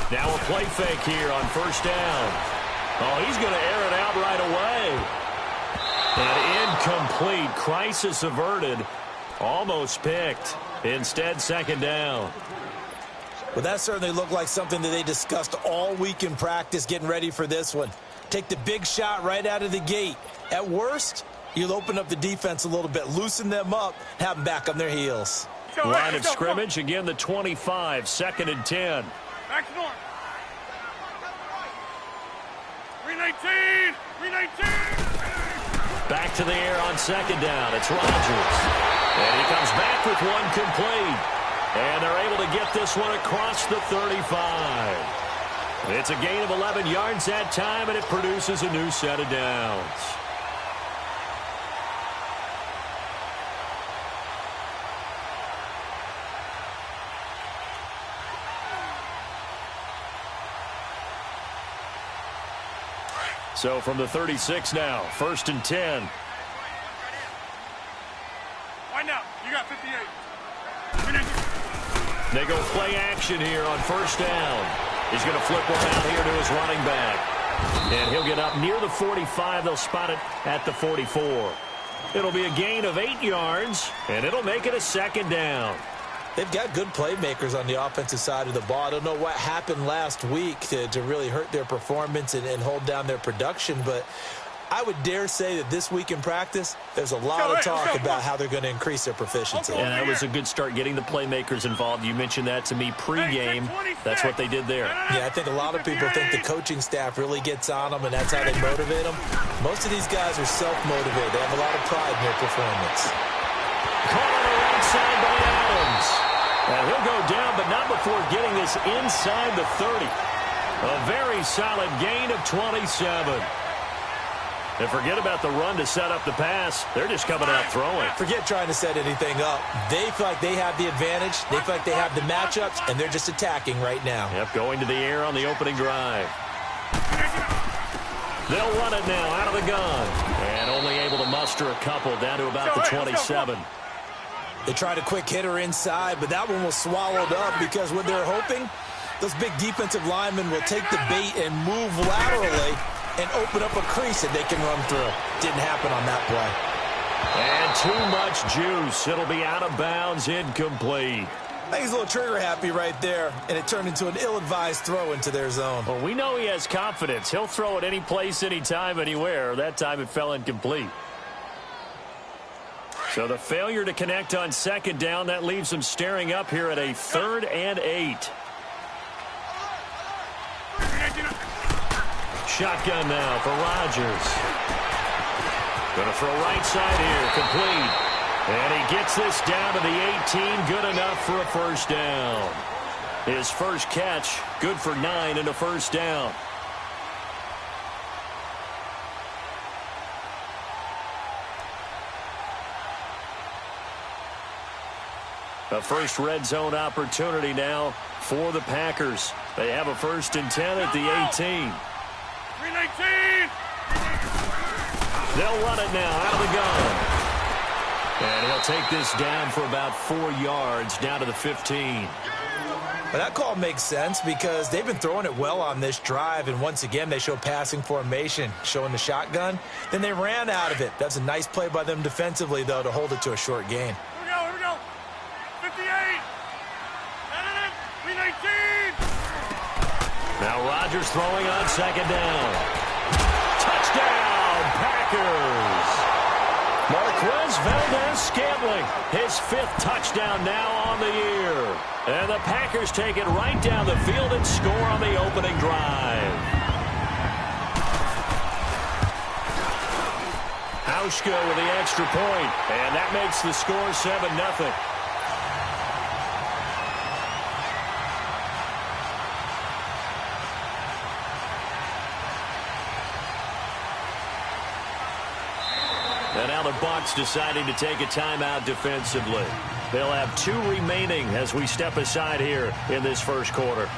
Now a play fake here on first down. Oh, he's going to air it out right away. And incomplete. Crisis averted. Almost picked. Instead, second down. Well, that certainly looked like something that they discussed all week in practice getting ready for this one. Take the big shot right out of the gate. At worst, you'll open up the defense a little bit, loosen them up, have them back on their heels. Line of scrimmage, again the 25, 2nd and 10. Back north. 319. 319. Back to the air on second down. It's Rodgers. And he comes back with one complete. And they're able to get this one across the 35. It's a gain of 11 yards that time, and it produces a new set of downs. So from the 36 now, 1st and 10. Right now, you got 58. They go play action here on first down. He's going to flip one out here to his running back. And he'll get up near the 45. They'll spot it at the 44. It'll be a gain of 8 yards, and it'll make it a second down. They've got good playmakers on the offensive side of the ball. I don't know what happened last week to really hurt their performance and hold down their production, but I would dare say that this week in practice, there's a lot of talk about how they're going to increase their proficiency. And that was a good start getting the playmakers involved. You mentioned that to me pregame. That's what they did there. Yeah, I think a lot of people think the coaching staff really gets on them, and that's how they motivate them. Most of these guys are self-motivated. They have a lot of pride in their performance. Caught on the right side by Adams. And he'll go down, but not before getting this inside the 30. A very solid gain of 27. And forget about the run to set up the pass. They're just coming out throwing. Forget trying to set anything up. They feel like they have the advantage. They feel like they have the matchups, and they're just attacking right now. Yep, going to the air on the opening drive. They'll run it now out of the gun. And only able to muster a couple down to about the 27. They tried a quick hitter inside, but that one was swallowed up because what they're hoping, those big defensive linemen will take the bait and move laterally and open up a crease that they can run through. Didn't happen on that play. And too much juice. It'll be out of bounds, incomplete. I think he's a little trigger happy right there, and it turned into an ill-advised throw into their zone. Well, we know he has confidence. He'll throw it any place, anytime, anywhere. That time it fell incomplete. So the failure to connect on second down, that leaves them staring up here at a 3rd and 8. Shotgun now for Rodgers. Going to throw right side here, complete. And he gets this down to the 18, good enough for a first down. His first catch, good for 9 and a first down. A first red zone opportunity now for the Packers. They have a 1st and 10 at the 18. 319. They'll run it now out of the gun. And he'll take this down for about 4 yards, down to the 15. Well, that call makes sense because they've been throwing it well on this drive, and once again they show passing formation, showing the shotgun. Then they ran out of it. That's a nice play by them defensively, though, to hold it to a short gain. Here we go. 58. 319. Now Rodgers throwing on second down. Touchdown, Packers! Marquez Valdez-Scantling, his 5th touchdown now on the year. And the Packers take it right down the field and score on the opening drive. Hauschka with the extra point, and that makes the score 7-0. And now the Bucs deciding to take a timeout defensively. They'll have 2 remaining as we step aside here in this first quarter.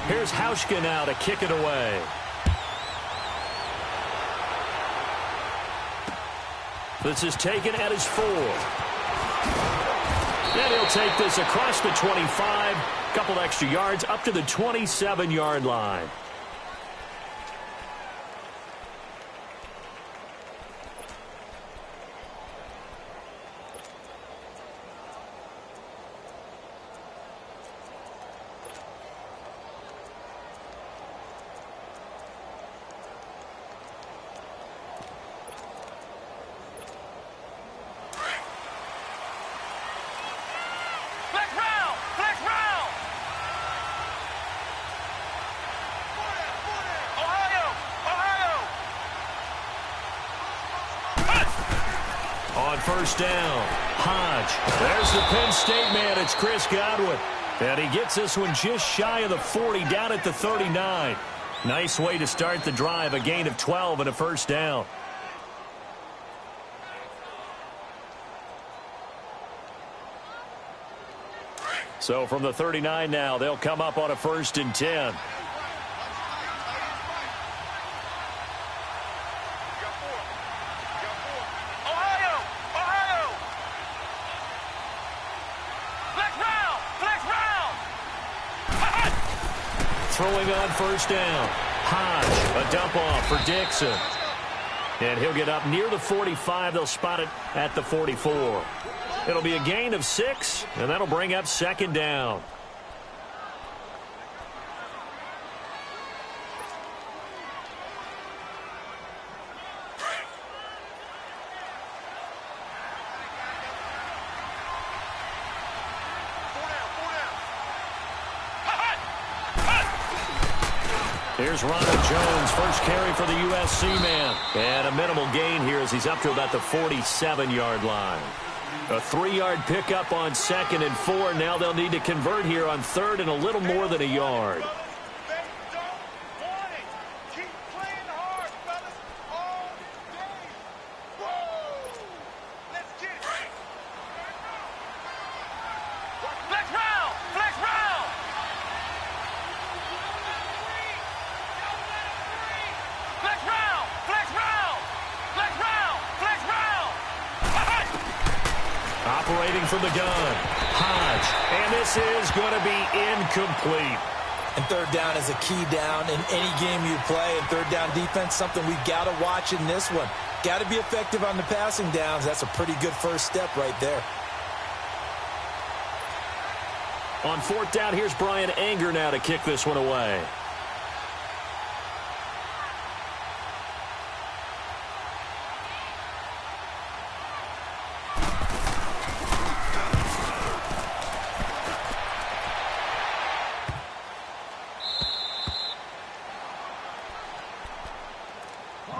Here's Hauschka now to kick it away. This is taken at his 4. And he'll take this across the 25, a couple extra yards up to the 27-yard line. On first down, Hodge. There's the Penn State man. It's Chris Godwin. And he gets this one just shy of the 40, down at the 39. Nice way to start the drive, a gain of 12 and a first down. So from the 39 now, they'll come up on a 1st and 10. Throwing on first down. Hodge, a dump off for Dixon. And he'll get up near the 45. They'll spot it at the 44. It'll be a gain of 6, and that'll bring up 2nd down. Here's Ronald Jones, first carry for the USC man. And a minimal gain here as he's up to about the 47-yard line. A 3-yard pickup on 2nd and 4. Now they'll need to convert here on 3rd and a little more than a yard. Operating from the gun, Hodge, and this is going to be incomplete. And 3rd down is a key down in any game you play. And 3rd down defense, something we've got to watch in this one. Got to be effective on the passing downs. That's a pretty good first step right there. On 4th down, here's Brian Anger now to kick this one away.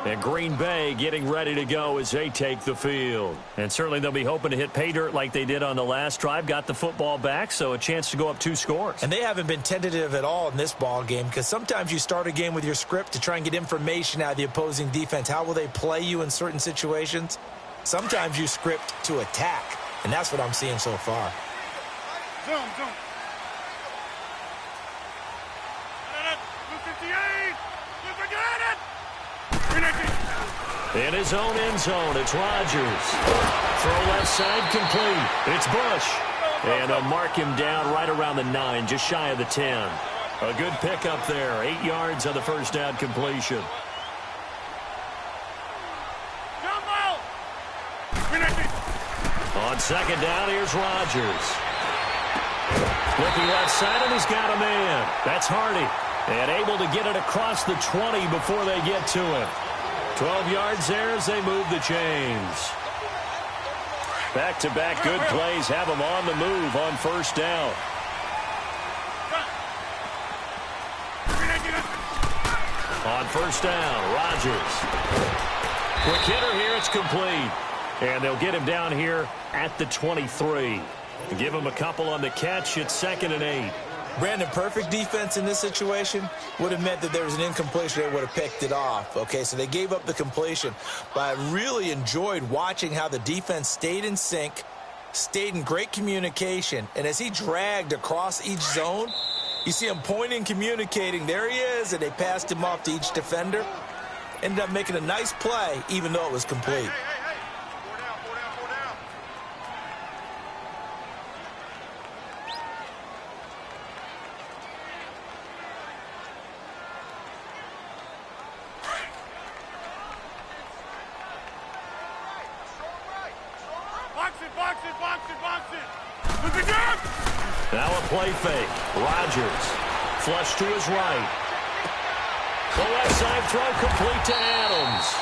And Green Bay getting ready to go as they take the field. And certainly they'll be hoping to hit pay dirt like they did on the last drive. Got the football back, so a chance to go up 2 scores. And they haven't been tentative at all in this ball game, because sometimes you start a game with your script to try and get information out of the opposing defense. How will they play you in certain situations? Sometimes you script to attack, and that's what I'm seeing so far. Zone. 58. You forget it. In his own end zone, it's Rodgers. Throw left side complete. It's Bush. And they'll mark him down right around the 9, just shy of the 10. A good pickup there. 8 yards on the first down completion. On 2nd down, here's Rodgers. Looking left side, and he's got a man. That's Hardy. And able to get it across the 20 before they get to him. 12 yards there as they move the chains. Back-to-back good plays have them on the move on first down. On first down, Rodgers. Quick hitter here, it's complete. And they'll get him down here at the 23. Give him a couple on the catch. It's 2nd and 8. Brandon, perfect defense in this situation would have meant that there was an incompletion. They would have picked it off. Okay, so they gave up the completion. But I really enjoyed watching how the defense stayed in sync, stayed in great communication. And as he dragged across each zone, you see him pointing, communicating. There he is, and they passed him off to each defender. Ended up making a nice play, even though it was complete. Box it. Look at that! Now a play fake. Rodgers. Flush to his right. The left side throw complete to Adams.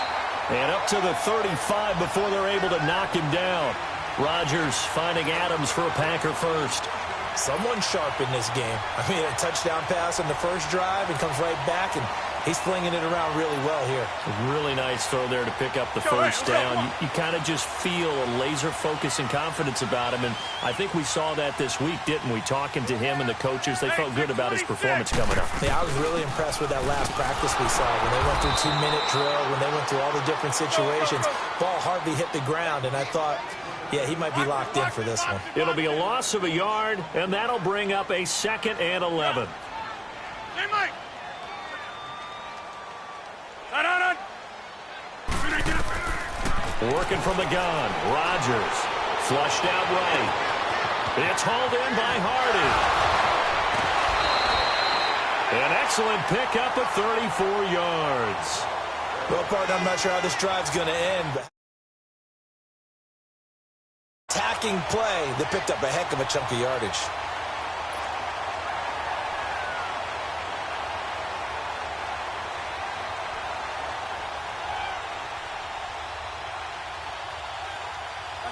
And up to the 35 before they're able to knock him down. Rodgers finding Adams for a Packer first. Someone sharp in this game. I mean, a touchdown pass on the first drive and comes right back, and he's flinging it around really well here. A really nice throw there to pick up the first down. You kind of just feel a laser focus and confidence about him, and I think we saw that this week, didn't we? Talking to him and the coaches, they felt good about his performance coming up. Yeah, I was really impressed with that last practice we saw when they went through 2-minute drill, when they went through all the different situations. Ball hardly hit the ground, and I thought, yeah, he might be locked in for this one. It'll be a loss of a yard, and that'll bring up a 2nd and 11. Hey, Mike! Working from the gun. Rodgers. Flushed out right. It's hauled in by Hardy. An excellent pickup of 34 yards. Well, partner, I'm not sure how this drive's going to end, but attacking play, they picked up a heck of a chunk of yardage.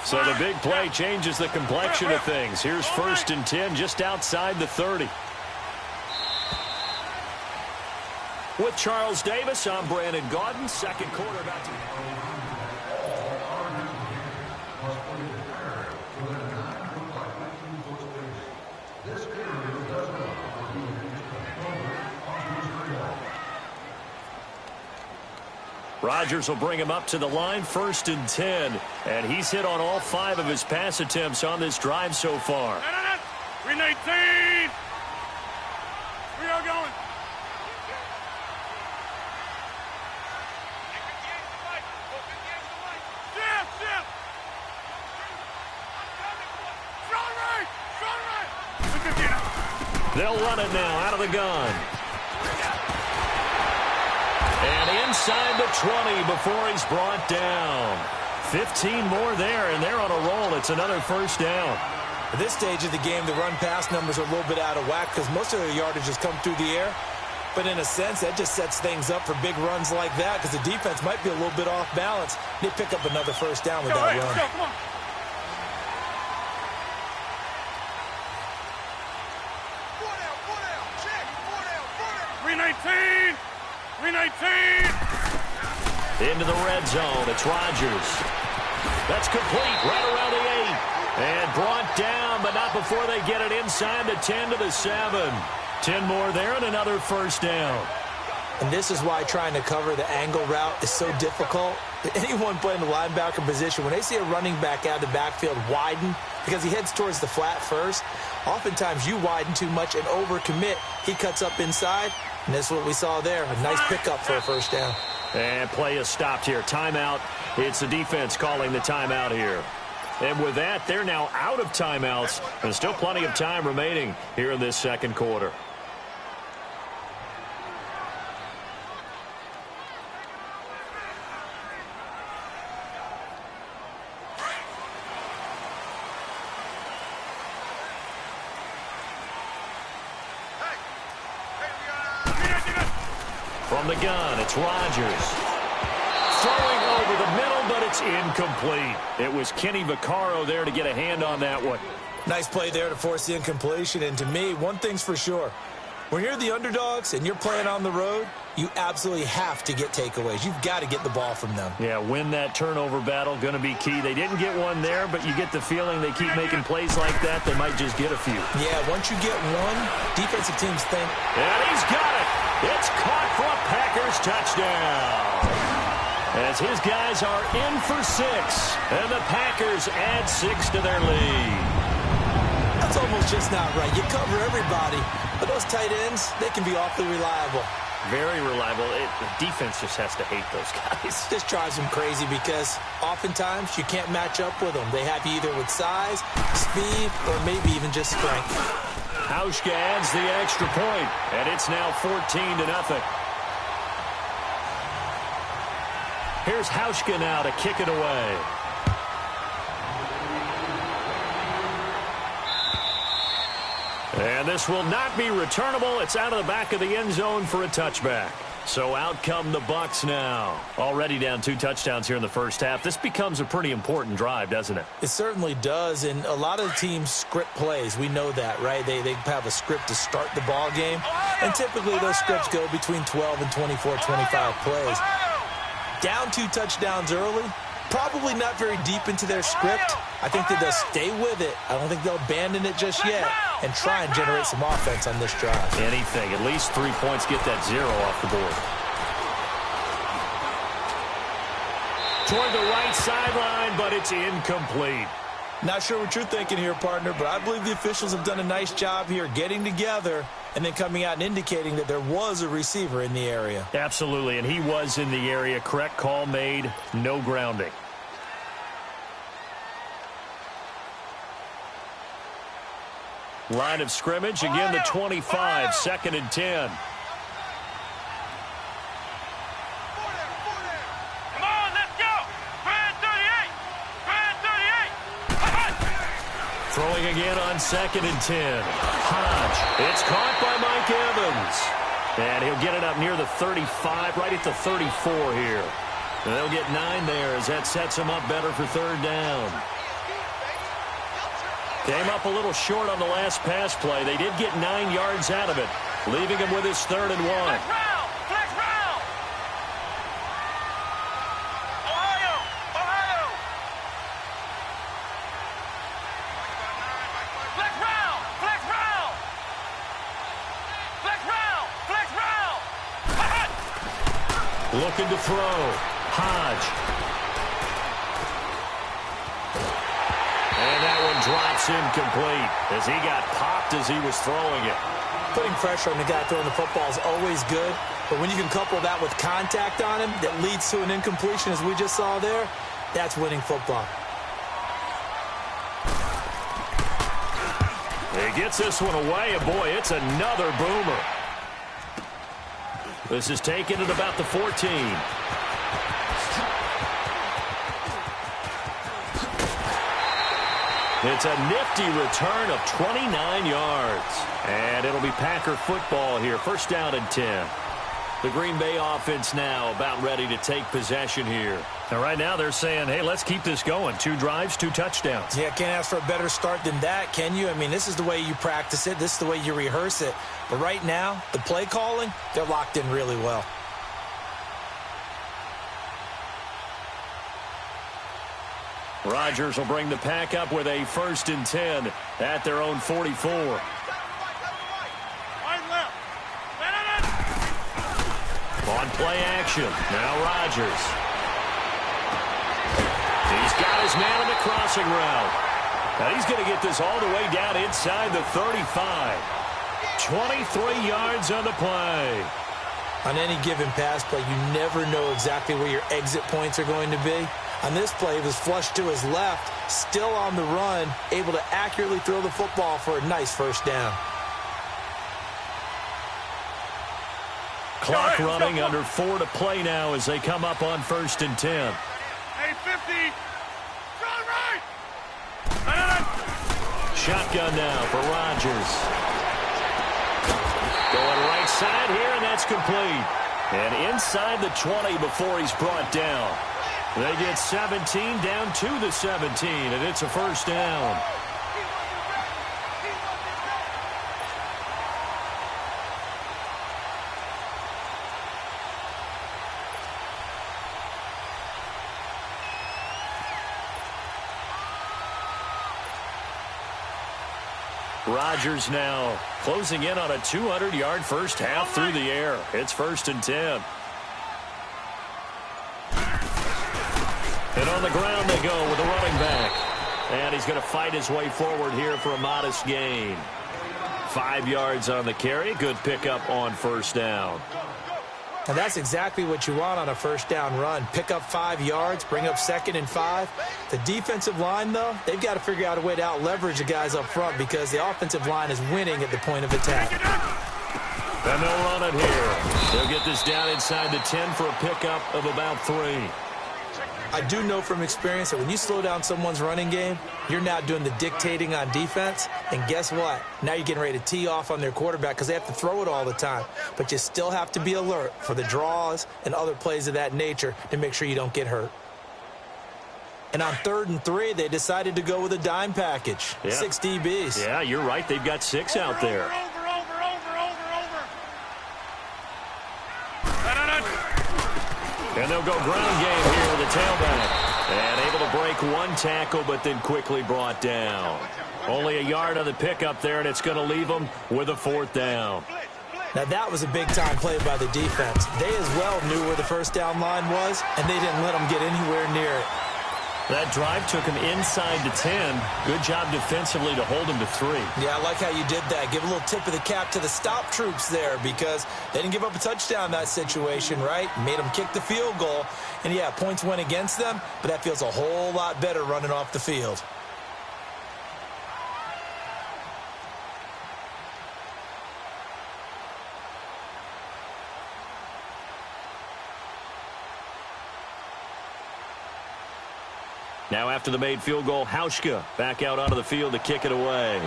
So the big play changes the complexion of things. Here's 1st and 10 just outside the 30. With Charles Davis, I'm Brandon Gaudin. Second quarter about to... Rodgers will bring him up to the line, 1st and 10. And he's hit on all 5 of his pass attempts on this drive so far. 319! We are going. They'll run it now out of the gun. And inside the 20 before he's brought down. 15 more there, and they're on a roll. It's another 1st down. At this stage of the game, the run-pass numbers are a little bit out of whack because most of their yardage has come through the air. But in a sense, that just sets things up for big runs like that because the defense might be a little bit off balance. They pick up another 1st down with that run. Come on. 319! 319! Into the red zone. It's Rodgers. That's complete right around the 8. And brought down, but not before they get it inside the 10 to the 7. 10 more there and another 1st down. And this is why trying to cover the angle route is so difficult. Anyone playing the linebacker position, when they see a running back out of the backfield widen because he heads towards the flat first, oftentimes you widen too much and overcommit. He cuts up inside, and that's what we saw there. A nice pickup for a 1st down. And play is stopped here. Timeout. It's the defense calling the timeout here. And with that, they're now out of timeouts. There's still plenty of time remaining here in this 2nd quarter. From the gun, it's Rodgers. Throwing over the middle, but it's incomplete. It was Kenny Vaccaro there to get a hand on that one. Nice play there to force the incompletion. And to me, one thing's for sure. When you're the underdogs and you're playing on the road, you absolutely have to get takeaways. You've got to get the ball from them. Yeah, win that turnover battle, going to be key. They didn't get one there, but you get the feeling they keep making plays like that, they might just get a few. Yeah, once you get one, defensive teams think. And he's got it. It's caught for a Packers touchdown. As his guys are in for 6, and the Packers add 6 to their lead. That's almost just not right. You cover everybody, but those tight ends, they can be awfully reliable. Very reliable. The defense just has to hate those guys. This drives them crazy because oftentimes you can't match up with them. They have you either with size, speed, or maybe even just strength. Hauschka adds the extra point, and it's now 14-0. Here's Hauschka now to kick it away. And this will not be returnable. It's out of the back of the end zone for a touchback. So out come the Bucs now. Already down 2 touchdowns here in the first half. This becomes a pretty important drive, doesn't it? It certainly does, and a lot of the teams script plays. We know that, right? They have a script to start the ball game, and typically those scripts go between 12 and 24, 25 plays. Down 2 touchdowns early, probably not very deep into their script. I think that they'll stay with it. I don't think they'll abandon it just yet and try and generate some offense on this drive. Anything. At least 3 points, get that 0 off the board. Toward the right sideline, but it's incomplete. Not sure what you're thinking here, partner, but I believe the officials have done a nice job here getting together and then coming out and indicating that there was a receiver in the area. Absolutely, and he was in the area. Correct call made, no grounding. Line of scrimmage, again the 25, 2nd and 10. Come on, let's go. Brand 38. Brand 38. Throwing again on 2nd and 10. Hodge, it's caught by Mike Evans. And he'll get it up near the 35, right at the 34 here. And they'll get 9 there as that sets him up better for 3rd down. Came up a little short on the last pass play. They did get 9 yards out of it, leaving him with his 3rd and 1. Flex round. Ohio. Flex round. Looking to throw. Hodge. And that one drops incomplete as he got popped as he was throwing it. Putting pressure on the guy throwing the football is always good, but when you can couple that with contact on him that leads to an incompletion, as we just saw there, that's winning football. He gets this one away, and boy, it's another boomer. This is taken at about the 14. It's a nifty return of 29 yards. And it'll be Packer football here. 1st down and 10. The Green Bay offense now about ready to take possession here. And right now they're saying, hey, let's keep this going. 2 drives, 2 touchdowns. Yeah, can't ask for a better start than that, can you? I mean, this is the way you practice it. This is the way you rehearse it. But right now, the play calling, they're locked in really well. Rodgers will bring the pack up with a 1st and 10 at their own 44. On play action, now Rodgers. He's got his man in the crossing route. Now he's going to get this all the way down inside the 35. 23 yards on the play. On any given pass play, you never know exactly where your exit points are going to be. On this play, he was flushed to his left, still on the run, able to accurately throw the football for a nice 1st down. Clock running, under 4 to play now as they come up on 1st and 10. Hey, 50. Run right. Shotgun now for Rodgers. Going right side here, and that's complete. And inside the 20 before he's brought down. They get 17 down to the 17, and it's a 1st down. Rodgers now closing in on a 200-yard first half through the air. It's 1st and 10. And on the ground they go with the running back. And he's going to fight his way forward here for a modest gain. 5 yards on the carry. Good pickup on 1st down. And that's exactly what you want on a 1st down run. Pick up 5 yards, bring up 2nd and 5. The defensive line, though, they've got to figure out a way to out-leverage the guys up front because the offensive line is winning at the point of attack. And they'll run it here. They'll get this down inside the 10 for a pickup of about 3. I do know from experience that when you slow down someone's running game, you're now doing the dictating on defense. And guess what? Now you're getting ready to tee off on their quarterback because they have to throw it all the time. But you still have to be alert for the draws and other plays of that nature to make sure you don't get hurt. And on 3rd and 3, they decided to go with a dime package. Yeah. 6 DBs. Yeah, you're right. They've got 6 out there. And they'll go ground game here with the tailback. And able to break one tackle, but then quickly brought down. Only a yard on the pickup there, and it's going to leave them with a 4th down. Now, that was a big-time play by the defense. They as well knew where the first down line was, and they didn't let them get anywhere near it. That drive took him inside the 10. Good job defensively to hold him to 3. Yeah, I like how you did that. Give a little tip of the cap to the stop troops there because they didn't give up a touchdown in that situation, right? Made them kick the field goal. And, yeah, points went against them, but that feels a whole lot better running off the field. Now after the made field goal, Hauschka back out onto the field to kick it away.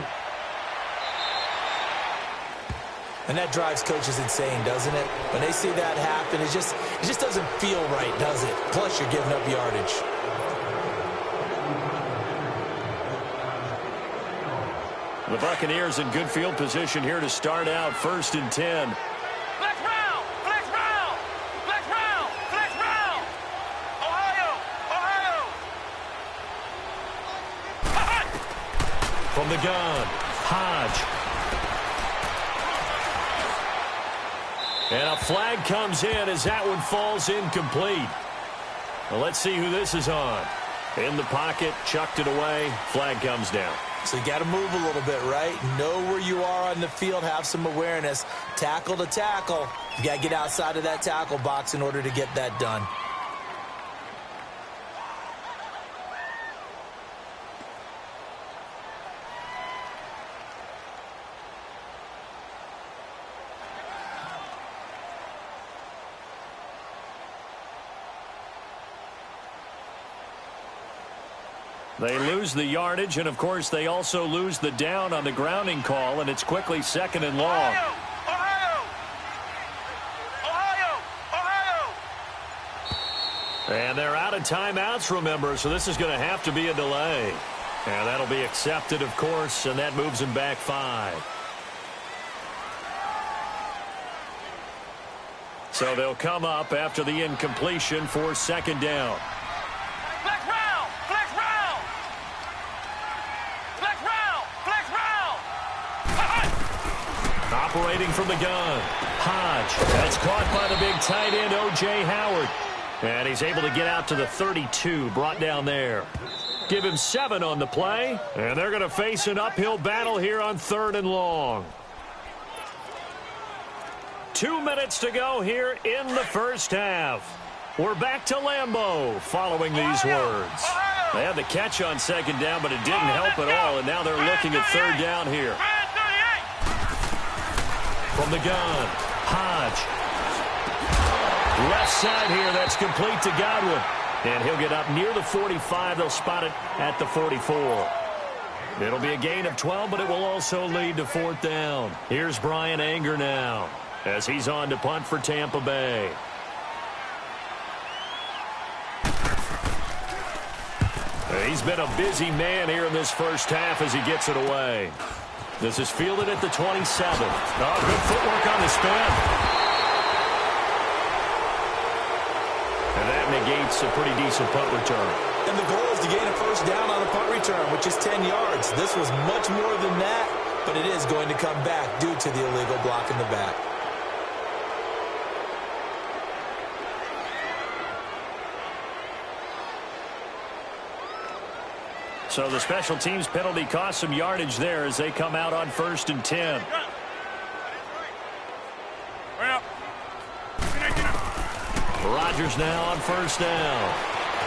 And that drives coaches insane, doesn't it? When they see that happen, it just doesn't feel right, does it? Plus, you're giving up yardage. The Buccaneers in good field position here to start out 1st and 10. From the gun, Hodge. And a flag comes in as that one falls incomplete. Well, let's see who this is on. In the pocket, chucked it away, flag comes down. So you got to move a little bit, right? Know where you are on the field, have some awareness. Tackle to tackle. You got to get outside of that tackle box in order to get that done. They lose the yardage, and, of course, they also lose the down on the grounding call, and it's quickly 2nd and long. And they're out of timeouts, remember, so this is going to have to be a delay. And that'll be accepted, of course, and that moves them back 5. So they'll come up after the incompletion for 2nd down. Operating from the gun, Hodge. That's caught by the big tight end, O.J. Howard. And he's able to get out to the 32, brought down there. Give him 7 on the play, and they're going to face an uphill battle here on 3rd and long. 2 minutes to go here in the first half. We're back to Lambeau following these words. They had the catch on 2nd down, but it didn't help at all, and now they're looking at 3rd down here. From the gun, Hodge. Left side here, that's complete to Godwin. And he'll get up near the 45. They'll spot it at the 44. It'll be a gain of 12, but it will also lead to 4th down. Here's Brian Anger now as he's on to punt for Tampa Bay. He's been a busy man here in this first half as he gets it away. This is fielded at the 27. Oh, good footwork on the spin. And that negates a pretty decent punt return. And the goal is to gain a 1st down on a punt return, which is 10 yards. This was much more than that, but it is going to come back due to the illegal block in the back. So the special teams penalty cost some yardage there as they come out on 1st and 10. Rodgers now on 1st down.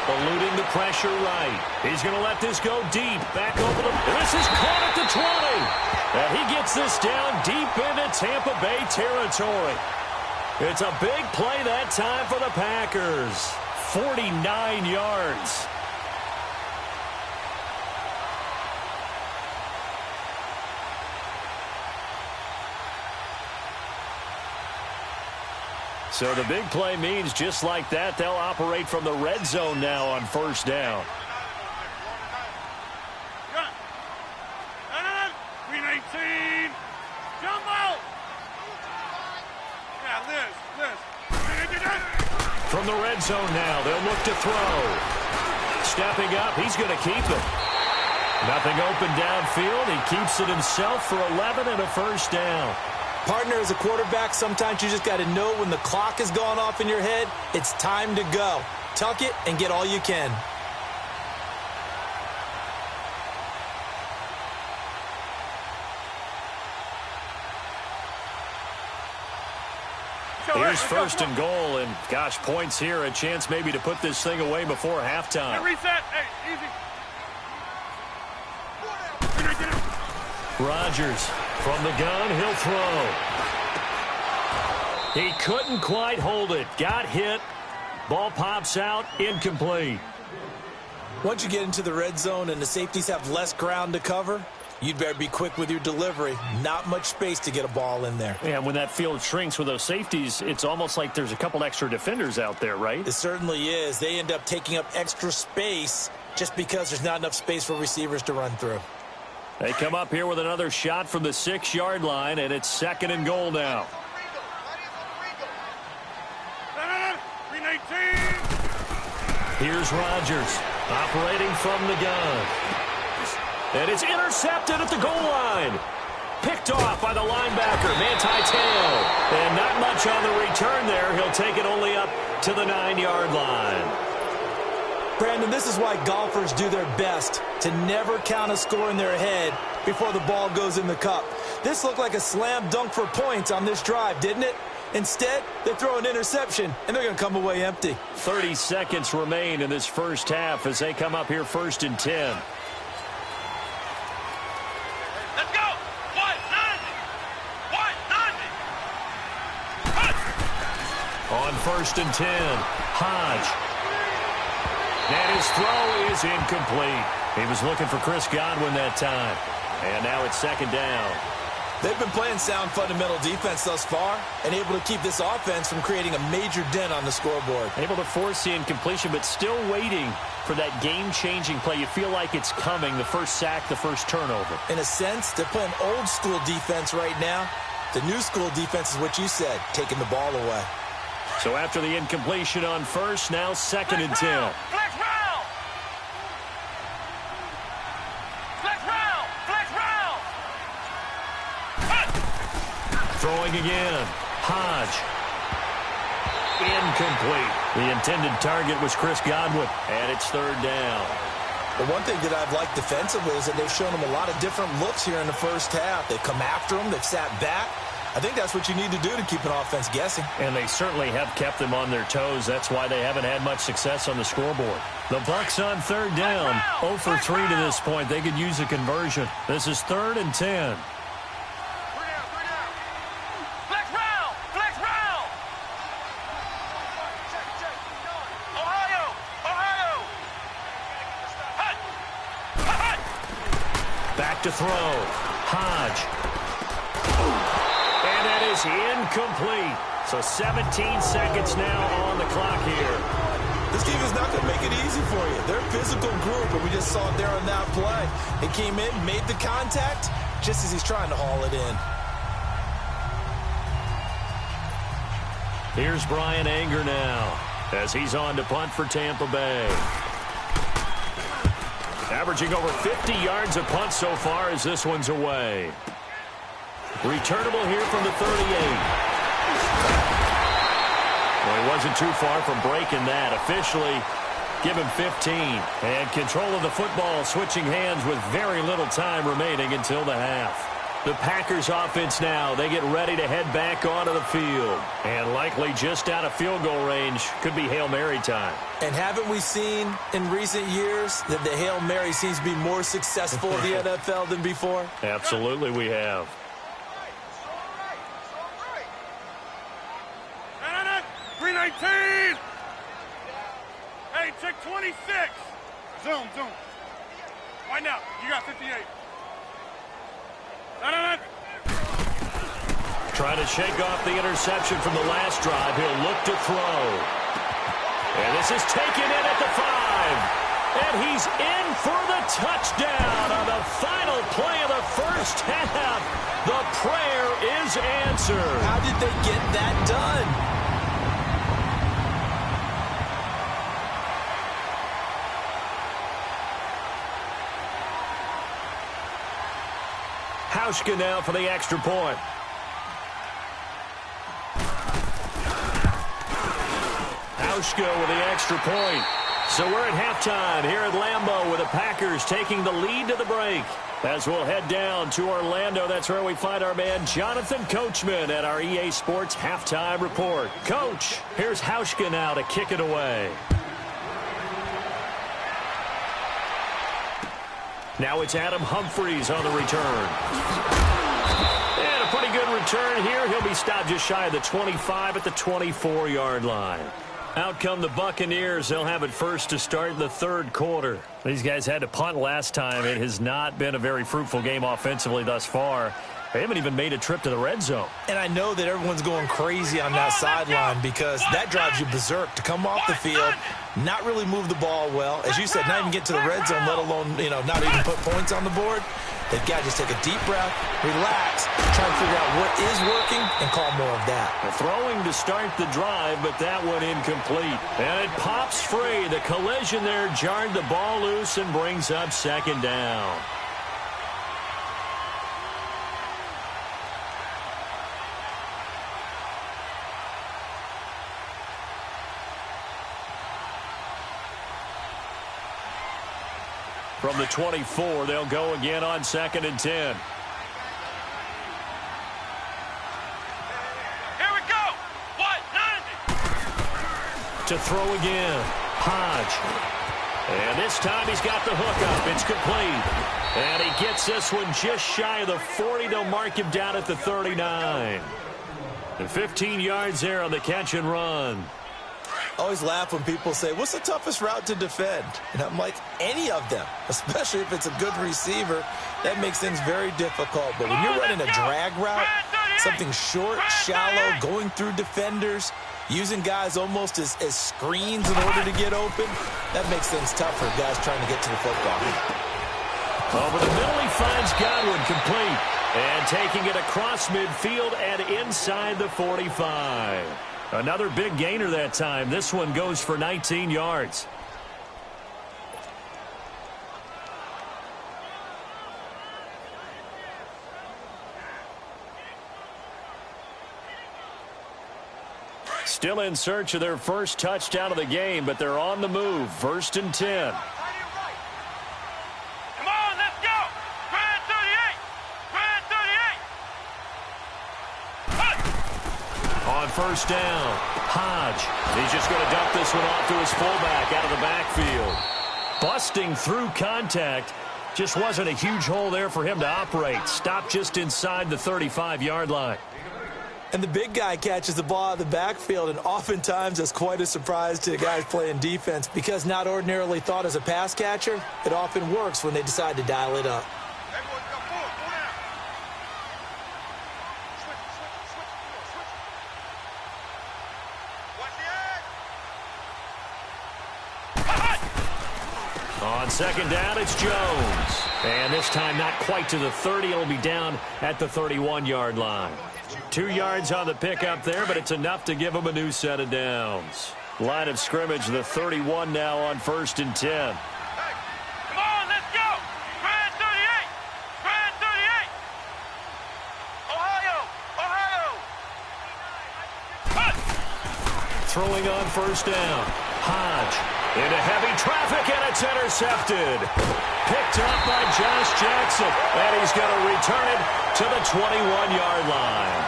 Eluding the pressure right. He's going to let this go deep. Back over the... This is caught at the 20. And he gets this down deep into Tampa Bay territory. It's a big play that time for the Packers. 49 yards. So the big play means just like that, they'll operate from the red zone now on first down. Green 18. Jumbo. Yeah, Liz. From the red zone now, they'll look to throw. Stepping up, he's going to keep it. Nothing open downfield. He keeps it himself for 11 and a first down. Partner, as a quarterback, sometimes you just got to know when the clock has gone off in your head, it's time to go. Tuck it and get all you can. Here's first and goal, and gosh, points here, a chance maybe to put this thing away before halftime. Hey, reset. Hey, easy. Rodgers from the gun, he'll throw. He couldn't quite hold it. Got hit. Ball pops out, incomplete. Once you get into the red zone and the safeties have less ground to cover, you'd better be quick with your delivery. Not much space to get a ball in there. Yeah, when that field shrinks with those safeties, it's almost like there's a couple extra defenders out there, right? It certainly is. They end up taking up extra space just because there's not enough space for receivers to run through. They come up here with another shot from the 6-yard line, and it's second and goal now. Green 18. Here's Rodgers operating from the gun. And it's intercepted at the goal line. Picked off by the linebacker, Manti Te'o. And not much on the return there. He'll take it only up to the 9-yard line. Brandon, this is why golfers do their best to never count a score in their head before the ball goes in the cup. This looked like a slam dunk for points on this drive, didn't it? Instead, they throw an interception, and they're going to come away empty. 30 seconds remain in this first half as they come up here first and 10. Let's go. 1-90. On first and 10, Hodge. And his throw is incomplete. He was looking for Chris Godwin that time. And now it's second down. They've been playing sound fundamental defense thus far and able to keep this offense from creating a major dent on the scoreboard. Able to force the incompletion, but still waiting for that game-changing play. You feel like it's coming, the first sack, the first turnover. In a sense, they're playing old-school defense right now. The new school defense is what you said, taking the ball away. So after the incompletion on first, now second and 10. Flex round. Flex round. Flex round. Throwing again. Hodge. Incomplete. The intended target was Chris Godwin, and it's third down. The one thing that I've liked defensively is that they've shown them a lot of different looks here in the first half. They've come after them. They've sat back. I think that's what you need to do to keep an offense guessing. And they certainly have kept them on their toes. That's why they haven't had much success on the scoreboard. The Bucs on third down. 0 for 3 to this point. They could use a conversion. This is third and 10. Flex round. Flex round. Ohio. Back to throw. Hodge. And that is incomplete. So 17 seconds now on the clock here. This team is not going to make it easy for you. They're a physical group, and we just saw it there on that play. It came in, made the contact, just as he's trying to haul it in. Here's Brian Anger now as he's on to punt for Tampa Bay. Averaging over 50 yards a punt so far as this one's away. Returnable here from the 38. Well, he wasn't too far from breaking that. Officially, give him 15. And control of the football switching hands with very little time remaining until the half. The Packers offense now, they get ready to head back onto the field. And likely just out of field goal range, could be Hail Mary time. And haven't we seen in recent years that the Hail Mary seems to be more successful in the NFL than before? Absolutely we have. Green 19. Hey, check 26. Zoom. Right now, you got 58. No. Trying to shake off the interception from the last drive. He'll look to throw. And this is taken in at the 5. And he's in for the touchdown on the final play of the first half. The prayer is answered. How did they get that done? Hauschka now for the extra point. Hauschka with the extra point. So we're at halftime here at Lambeau with the Packers taking the lead to the break. As we'll head down to Orlando, that's where we find our man Jonathan Coachman at our EA Sports Halftime Report. Coach, here's Hauschka now to kick it away. Now it's Adam Humphries on the return. And a pretty good return here. He'll be stopped just shy of the 25 at the 24-yard line. Out come the Buccaneers. They'll have it first to start in the third quarter. These guys had to punt last time. It has not been a very fruitful game offensively thus far. They haven't even made a trip to the red zone. And I know that everyone's going crazy on that sideline because that drives you berserk to come off the field, not really move the ball well. As you said, not even get to the red zone, let alone, not even put points on the board. They've got to just take a deep breath, relax, try and figure out what is working, and call more of that. The throwing to start the drive, but that one incomplete. And it pops free. The collision there jarred the ball loose and brings up second down. From the 24, they'll go again on 2nd and 10. Here we go. What? 90. To throw again. Hodge. And this time he's got the hook up. It's complete. And he gets this one just shy of the 40. They'll mark him down at the 39. And 15 yards there on the catch and run. I always laugh when people say, what's the toughest route to defend? And I'm like, any of them, especially if it's a good receiver. That makes things very difficult. But when you're running a drag route, something short, shallow, going through defenders, using guys almost as screens in order to get open, that makes things tough for guys trying to get to the football. Over the middle, he finds Godwin complete. And taking it across midfield and inside the 45. Another big gainer that time. This one goes for 19 yards. Still in search of their first touchdown of the game, but they're on the move. 1st and 10. Come on, let's go. Grand 38. Grand 38. On 1st down, Hodge. He's just going to dump this one off to his fullback out of the backfield. Busting through contact. Just wasn't a huge hole there for him to operate. Stopped just inside the 35-yard line. And the big guy catches the ball out of the backfield, and oftentimes that's quite a surprise to the guys playing defense because not ordinarily thought as a pass catcher, it often works when they decide to dial it up. On 2nd down, it's Jones. And this time not quite to the 30. It'll be down at the 31-yard line. 2 yards on the pickup there, but it's enough to give them a new set of downs. Line of scrimmage, the 31 now on 1st and 10. Hey, come on, let's go. Grand 38. Grand 38. Ohio. Throwing on 1st down. Hodge into heavy traffic, and it's intercepted. Picked up by Josh Jackson, and he's going to return it to the 21-yard line.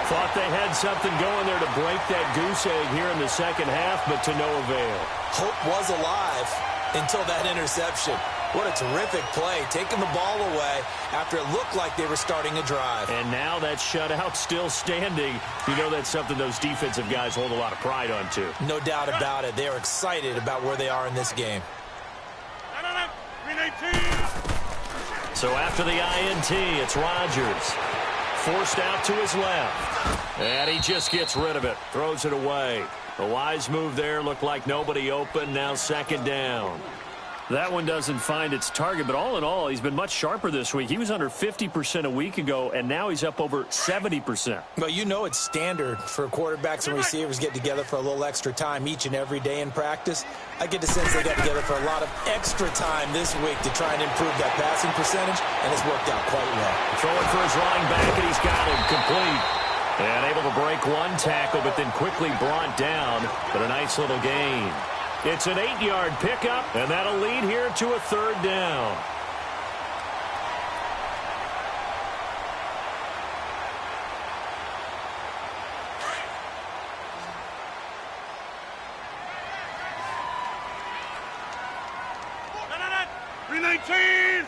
Thought they had something going there to break that goose egg here in the second half, but to no avail. Hope was alive until that interception. What a terrific play, taking the ball away after it looked like they were starting a drive. And now that shutout still standing. You know that's something those defensive guys hold a lot of pride on, too. No doubt about it. They are excited about where they are in this game. So after the INT, it's Rodgers. Forced out to his left. And he just gets rid of it. Throws it away. A wise move there. Looked like nobody open. Now second down. That one doesn't find its target, but all in all, he's been much sharper this week. He was under 50% a week ago, and now he's up over 70%. Well, you know it's standard for quarterbacks and receivers get together for a little extra time each and every day in practice. I get the sense they got together for a lot of extra time this week to try and improve that passing percentage, and it's worked out quite well. Throwing for his running back, and he's got him complete. And able to break one tackle, but then quickly brought down, but a nice little gain. It's an 8-yard pickup, and that'll lead here to a third down. No. 319.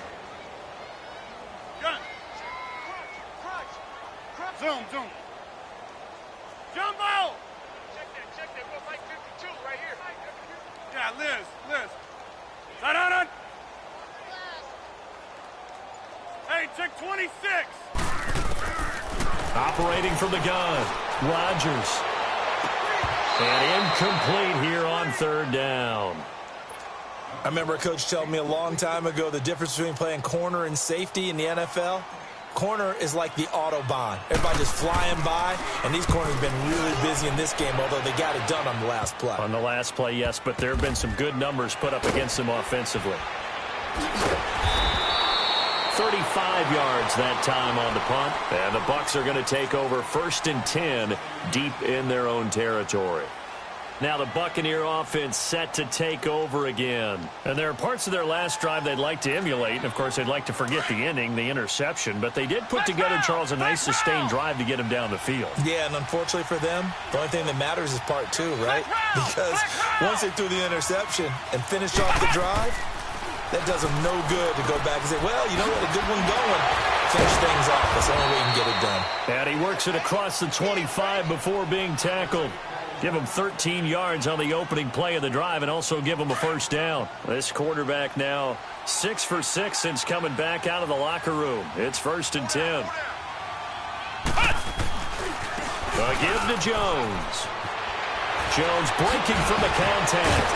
Zoom. Jumbo. Check that. We'll make 52 right here. Yeah, Liz. Done. Hey, check 26. Operating from the gun, Rodgers. And incomplete here on third down. I remember a coach telling me a long time ago the difference between playing corner and safety in the NFL. Corner is like the Autobahn. Everybody just flying by, and these corners have been really busy in this game, although they got it done on the last play. On the last play, yes, but there have been some good numbers put up against them offensively. 35 yards that time on the punt, and the Bucs are going to take over 1st and 10 deep in their own territory. Now the Buccaneer offense set to take over again. And there are parts of their last drive they'd like to emulate. And, of course, they'd like to forget the inning, the interception. But they did put together, Charles, a nice sustained drive to get him down the field. Yeah, and unfortunately for them, the only thing that matters is part 2, right? Because once they threw the interception and finished off the drive, that does them no good to go back and say, well, you know what, a good one going. Finish things off. That's the only way you can get it done. And he works it across the 25 before being tackled. Give him 13 yards on the opening play of the drive and also give him a first down. This quarterback now 6 for 6 since coming back out of the locker room. It's 1st and 10. A give to Jones. Jones breaking from the contact.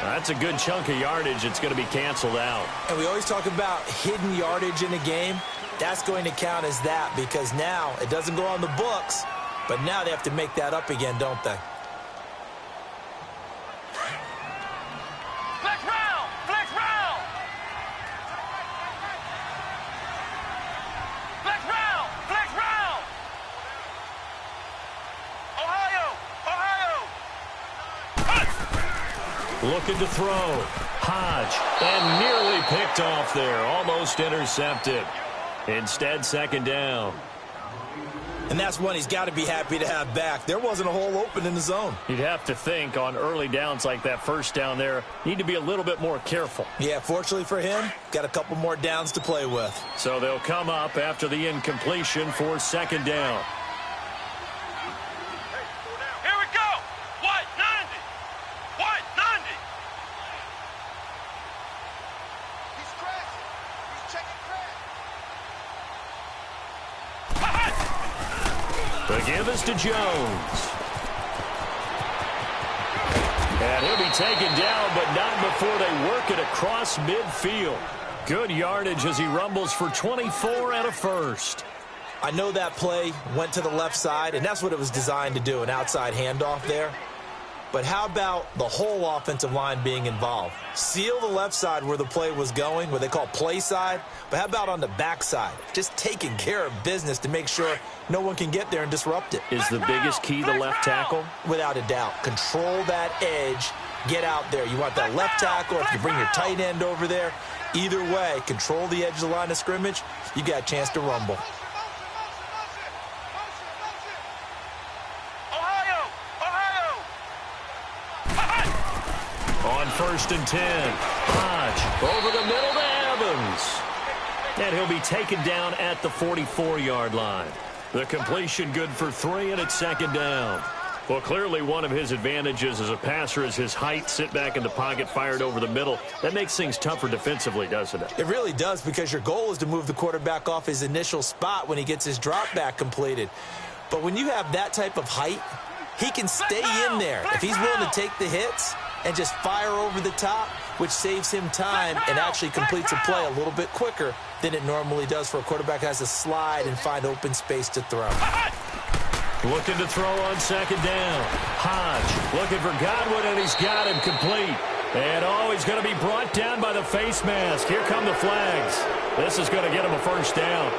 That's a good chunk of yardage. It's going to be canceled out. And we always talk about hidden yardage in a game. That's going to count as that because now it doesn't go on the books, but now they have to make that up again, don't they? Flex round. Ohio. Looking to throw. Hodge. And nearly picked off there. Almost intercepted. Instead, second down. And that's one he's got to be happy to have back. There wasn't a hole open in the zone. You'd have to think on early downs like that first down there, need to be a little bit more careful. Yeah, fortunately for him, got a couple more downs to play with. So they'll come up after the incompletion for second down. Here we go. What? 90. He's crashing. He's checking crash. The give is to Jones. And he'll be taken down, but not before they work it across midfield. Good yardage as he rumbles for 24 and a first. I know that play went to the left side, and that's what it was designed to do, an outside handoff there. But how about the whole offensive line being involved? Seal the left side where the play was going, what they call play side. But how about on the back side? Just taking care of business to make sure no one can get there and disrupt it. Is the biggest key the left tackle? Without a doubt. Control that edge. Get out there. You want that left tackle. If you bring your tight end over there, either way, control the edge of the line of scrimmage. You got a chance to rumble. first and 10. Hodge over the middle to Evans. And he'll be taken down at the 44-yard line. The completion good for 3, and it's second down. Well, clearly one of his advantages as a passer is his height. Sit back in the pocket, fired over the middle. That makes things tougher defensively, doesn't it? It really does, because your goal is to move the quarterback off his initial spot when he gets his drop back completed. But when you have that type of height, he can stay in there if he's willing to take the hits and just fire over the top, which saves him time and actually completes a play a little bit quicker than it normally does for a quarterback who has to slide and find open space to throw. Looking to throw on second down. Hodge looking for Godwin, and he's got him complete. And, he's going to be brought down by the face mask. Here come the flags. This is going to get him a first down.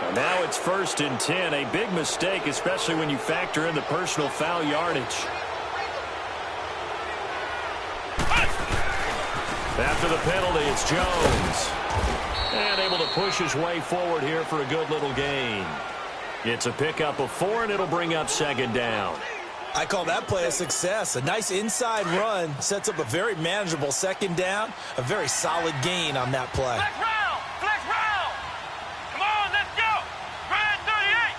And now it's first and 10. A big mistake, especially when you factor in the personal foul yardage. After the penalty, it's Jones. And able to push his way forward here for a good little gain. It's a pickup of 4, and it'll bring up second down. I call that play a success. A nice inside run sets up a very manageable second down. A very solid gain on that play. Flex round! Flex round! Come on, let's go! Grind 38!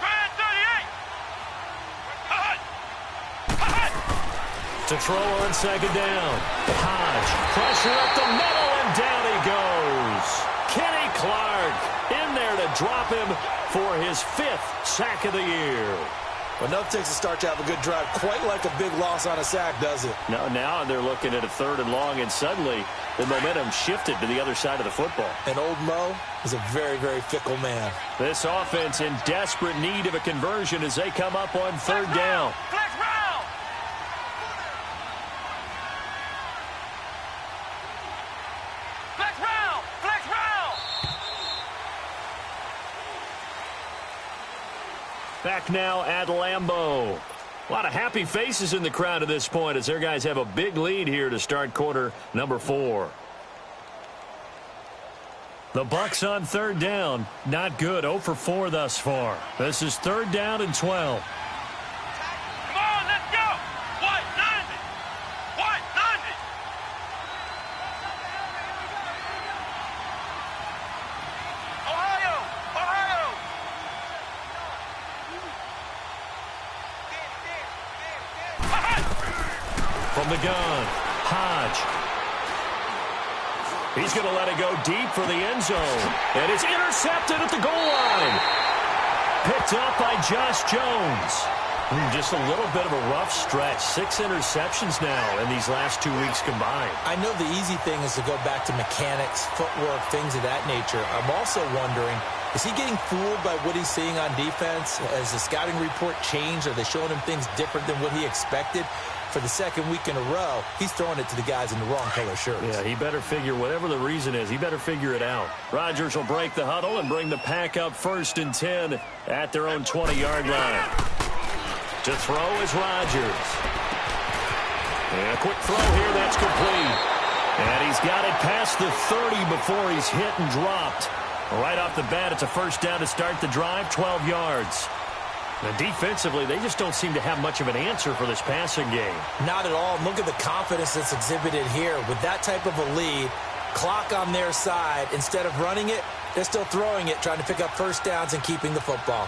Grind 38! To throw on second down. Hodge, pressure up the middle, and down he goes. Kenny Clark in there to drop him for his 5th sack of the year. Well, nothing takes a start to have a good drive, quite like a big loss on a sack, does it? Now they're looking at a 3rd and long, and suddenly the momentum shifted to the other side of the football. And old Mo is a very, very fickle man. This offense in desperate need of a conversion as they come up on 3rd down. Flex round! Flex round! Flex round! Back now at Lambeau. A lot of happy faces in the crowd at this point as their guys have a big lead here to start quarter number 4. The Bucks on 3rd down. Not good. 0 for 4 thus far. This is 3rd down and 12. Come on, let's go! White 90! White 90! Ohio! Ohio! From the gun, Hodge. He's going to let it go deep for the end zone. And it's intercepted at the goal line. Picked up by Josh Jones. Just a little bit of a rough stretch. 6 interceptions now in these last 2 weeks combined. I know the easy thing is to go back to mechanics, footwork, things of that nature. I'm also wondering, is he getting fooled by what he's seeing on defense? Has the scouting report changed? Are they showing him things different than what he expected? For the 2nd week in a row, he's throwing it to the guys in the wrong color shirts. Yeah, he better figure, whatever the reason is, he better figure it out. Rodgers will break the huddle and bring the pack up 1st and 10 at their own 20-yard line. To throw is Rodgers. And a quick throw here, that's complete. And he's got it past the 30 before he's hit and dropped. Right off the bat, it's a first down to start the drive, 12 yards. And defensively, they just don't seem to have much of an answer for this passing game. Not at all. Look at the confidence that's exhibited here. With that type of a lead, clock on their side, instead of running it, they're still throwing it, trying to pick up first downs and keeping the football.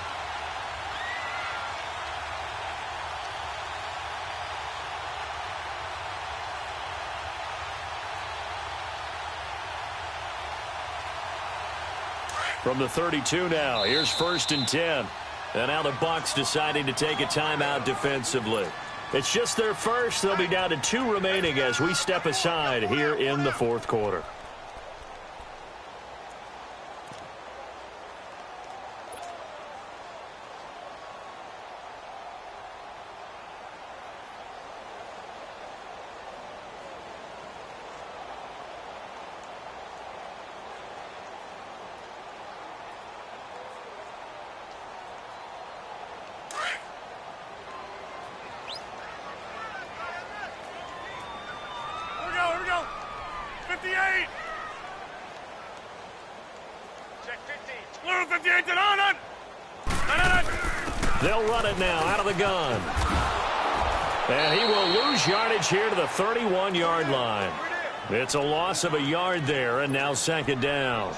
From the 32 now, here's 1st and 10. And now the Bucs deciding to take a timeout defensively. It's just their first. They'll be down to 2 remaining as we step aside here in the 4th quarter. Here we go! 58! Check 15. Little 58 to on! They'll run it now out of the gun. And he will lose yardage here to the 31-yard line. It's a loss of a yard there, and now second down.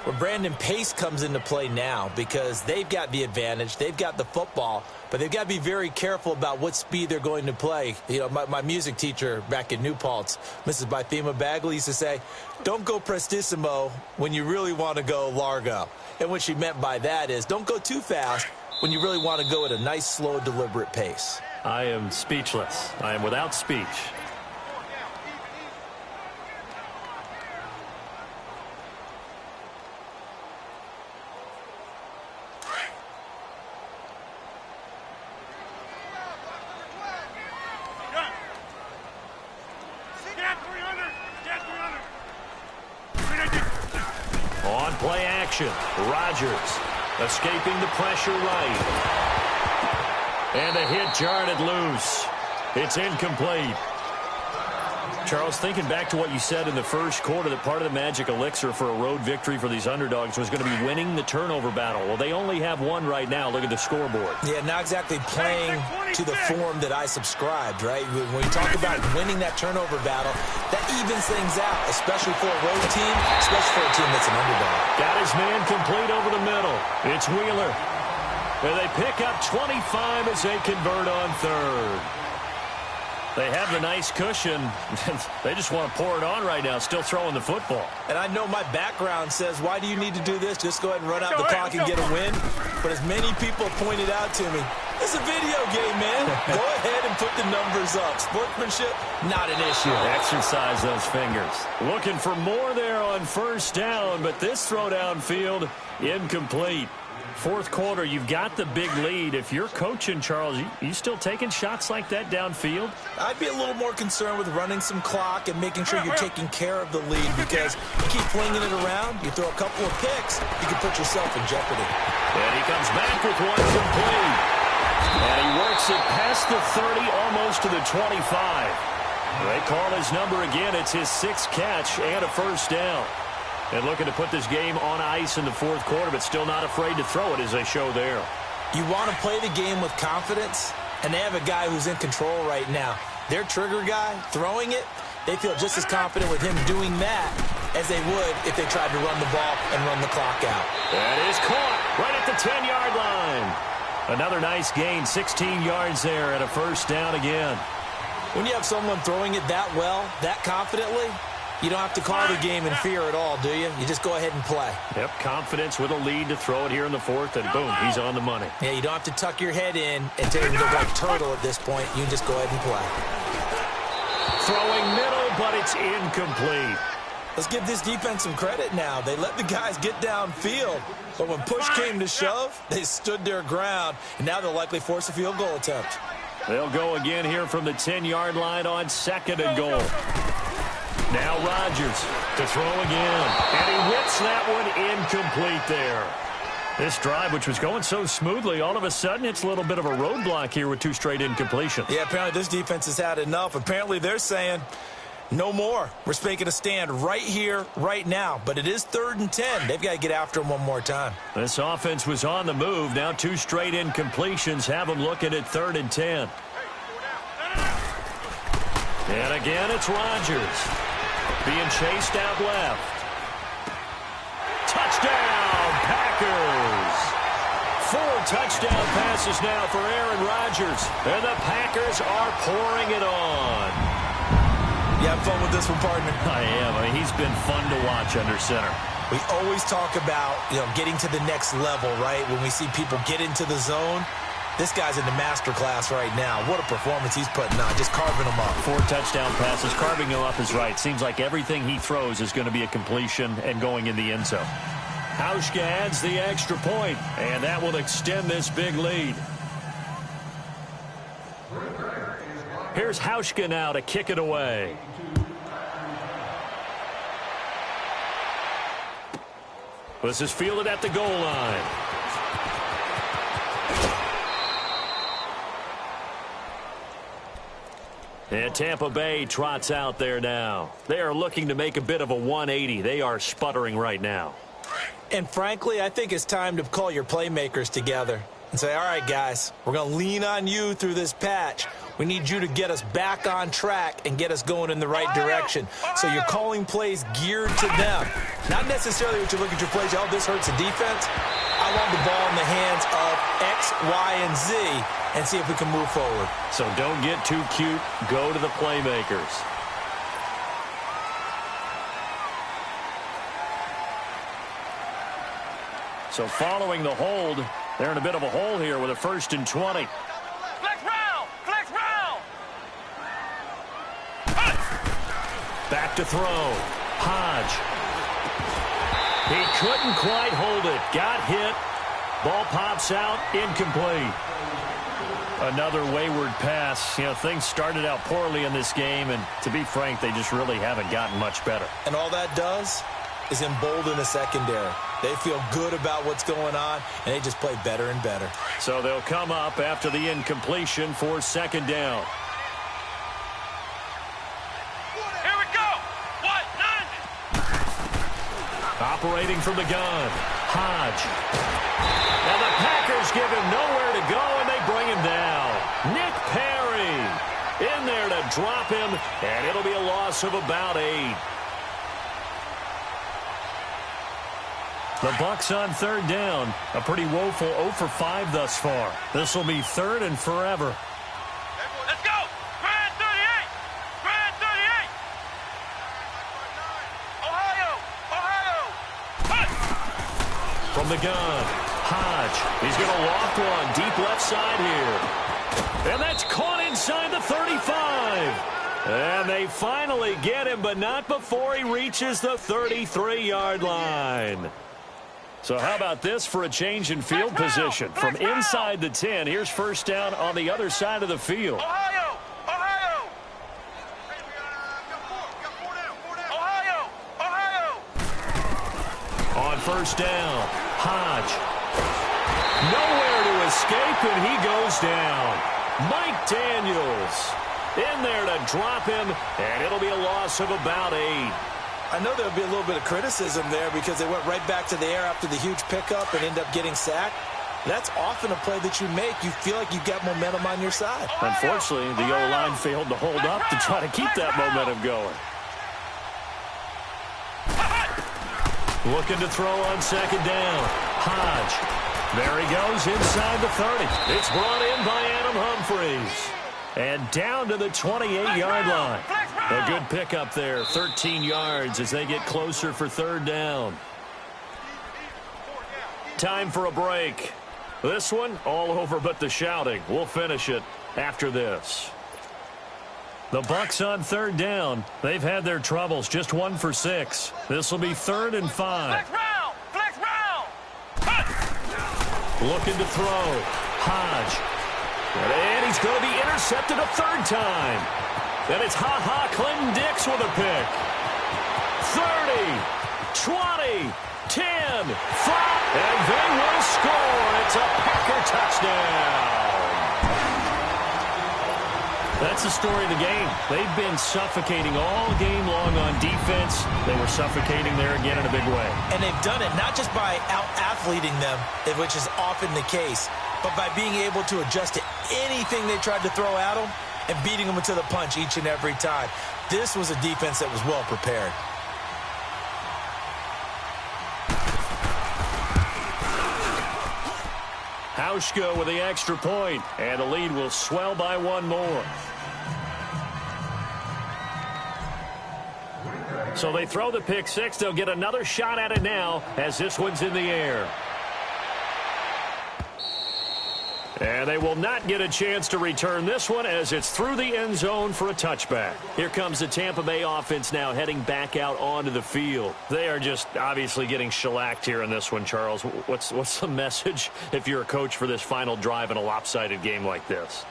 Well, Brandon, pace comes into play now because they've got the advantage. They've got the football, but they've got to be very careful about what speed they're going to play. You know, my music teacher back in New Paltz, Mrs. Bythema Bagley, used to say, don't go prestissimo when you really want to go largo. And what she meant by that is don't go too fast when you really want to go at a nice, slow, deliberate pace. I am speechless. I am without speech. On play action, Rodgers escaping the pressure right. And a hit jarred loose. It's incomplete. Charles, thinking back to what you said in the first quarter, that part of the magic elixir for a road victory for these underdogs was going to be winning the turnover battle. Well, they only have one right now. Look at the scoreboard. Yeah, not exactly playing to the form that I subscribed, right? When you talk about winning that turnover battle, that evens things out, especially for a road team, especially for a team that's an underdog. Got his man complete over the middle. It's Wheeler. And they pick up 25 as they convert on third. They have the nice cushion. They just want to pour it on right now, still throwing the football. And I know my background says, why do you need to do this? Just go ahead and run out the clock and get a win. But as many people pointed out to me, it's a video game, man. Go ahead and put the numbers up. Sportsmanship, not an issue. Exercise those fingers. Looking for more there on first down, but this throw downfield, incomplete. Fourth quarter, you've got the big lead. If you're coaching, Charles, you still taking shots like that downfield? I'd be a little more concerned with running some clock and making sure you're taking care of the lead, because you keep flinging it around, you throw a couple of picks, you can put yourself in jeopardy. And he comes back with one complete. And he works it past the 30, almost to the 25. They call his number again. It's his sixth catch and a first down. And looking to put this game on ice in the fourth quarter, but still not afraid to throw it, as they show there. You want to play the game with confidence, and they have a guy who's in control right now. Their trigger guy, throwing it, they feel just as confident with him doing that as they would if they tried to run the ball and run the clock out. That is caught right at the 10-yard line. Another nice gain, 16 yards there, and a first down again. When you have someone throwing it that well, that confidently, you don't have to call the game in fear at all, do you? You just go ahead and play. Yep, confidence with a lead to throw it here in the fourth, and boom, he's on the money. Yeah, you don't have to tuck your head in and take it like turtle at this point. You can just go ahead and play. Throwing middle, but it's incomplete. Let's give this defense some credit now. They let the guys get downfield, but when push came to shove, they stood their ground, and now they'll likely force a field goal attempt. They'll go again here from the 10-yard line on second and goal. Now Rodgers to throw again. And he whips that one incomplete there. This drive, which was going so smoothly, all of a sudden it's a little bit of a roadblock here with two straight incompletions. Yeah, apparently this defense has had enough. Apparently they're saying, no more. We're making a stand right here, right now. But it is 3rd and 10. They've got to get after him one more time. This offense was on the move. Now two straight incompletions have them looking at 3rd and 10. And again, it's Rodgers. Being chased out left. Touchdown, Packers. 4 touchdown passes now for Aaron Rodgers. And the Packers are pouring it on. You have fun with this one, partner? I am. I mean, he's been fun to watch under center. We always talk about, getting to the next level, right? When we see people get into the zone. This guy's in the master class right now. What a performance he's putting on, just carving them up. 4 touchdown passes, carving them up is right. Seems like everything he throws is going to be a completion and going in the end zone. Hauschka adds the extra point, and that will extend this big lead. Here's Hauschka now to kick it away. This is fielded at the goal line. And Tampa Bay trots out there now. They are looking to make a bit of a 180. They are sputtering right now. And frankly, I think it's time to call your playmakers together. and say, all right, guys, we're going to lean on you through this patch. We need you to get us back on track and get us going in the right direction. So you're calling plays geared to them. Not necessarily what you look at your plays, oh, this hurts the defense. I want the ball in the hands of X, Y, and Z and see if we can move forward. So don't get too cute. Go to the playmakers. So following the hold, they're in a bit of a hole here with a 1st and 20. Flex round! Flex round! Back to throw. Hodge. He couldn't quite hold it. Got hit. Ball pops out. Incomplete. Another wayward pass. You know, things started out poorly in this game, and to be frank, they just really haven't gotten much better. And all that does is embolden the secondary. They feel good about what's going on, and they just play better and better. So they'll come up after the incompletion for 2nd down. Here we go! What? None! Operating from the gun. Hodge. And the Packers give him nowhere to go, and they bring him down. Nick Perry in there to drop him, and it'll be a loss of about 8. The Bucs on 3rd down. A pretty woeful 0 for 5 thus far. This will be 3rd and forever. Let's go! Grand 38! Grand 38! Ohio! Ohio! From the gun, Hodge. He's going to loft one deep left side here. And that's caught inside the 35. And they finally get him, but not before he reaches the 33-yard line. So how about this for a change in field position? From inside the 10, here's 1st down on the other side of the field. Ohio! Ohio! Ohio! Ohio! On 1st down, Hodge. Nowhere to escape, and he goes down. Mike Daniels in there to drop him, and it'll be a loss of about 8. I know there'll be a little bit of criticism there because they went right back to the air after the huge pickup and end up getting sacked. That's often a play that you make. You feel like you've got momentum on your side. Unfortunately, the O-line failed to hold up to try to keep that momentum going. Looking to throw on 2nd down. Hodge. There he goes inside the 30. It's brought in by Adam Humphries. And down to the 28-yard line. A good pickup there, 13 yards as they get closer for 3rd down. Time for a break. This one, all over but the shouting. We'll finish it after this. The Bucs on 3rd down. They've had their troubles, just 1 for 6. This will be 3rd and 5. Flex round! Flex round! Looking to throw. Hodge. And he's going to be intercepted a 3rd time. And it's Clinton Dix with a pick. 30, 20, 10, 5, and they will score. It's a Packer touchdown. That's the story of the game. They've been suffocating all game long on defense. They were suffocating there again in a big way. And they've done it not just by out-athleting them, which is often the case, but by being able to adjust to anything they tried to throw at them and beating them to the punch each and every time. This was a defense that was well prepared. Hauschka with the extra point, and the lead will swell by 1 more. So they throw the pick 6. They'll get another shot at it now as this one's in the air. And they will not get a chance to return this one as it's through the end zone for a touchback. Here comes the Tampa Bay offense now heading back out onto the field. They are just obviously getting shellacked here in this one, Charles. What's the message if you're a coach for this final drive in a lopsided game like this?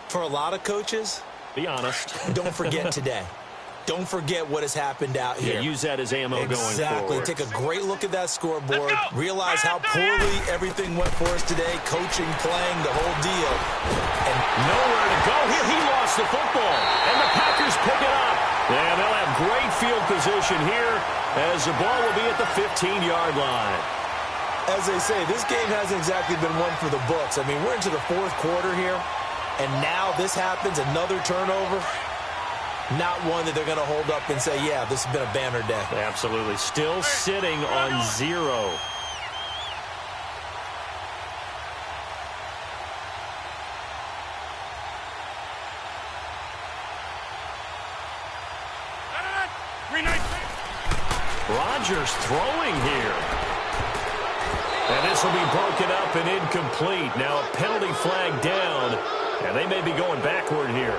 For a lot of coaches, be honest. Don't forget today. Don't forget what has happened out here. Yeah, use that as ammo going forward. Exactly. Take a great look at that scoreboard. Realize how poorly everything went for us today. Coaching, playing, the whole deal. And nowhere to go. He lost the football. And the Packers pick it up. And they'll have great field position here as the ball will be at the 15-yard line. As they say, this game hasn't exactly been one for the books. I mean, we're into the fourth quarter here, and now this happens, another turnover. Not one that they're going to hold up and say, yeah, this has been a banner day. Absolutely. Still sitting on 0. Rodgers throwing here. And this will be broken up and incomplete. Now a penalty flag down, and they may be going backward here.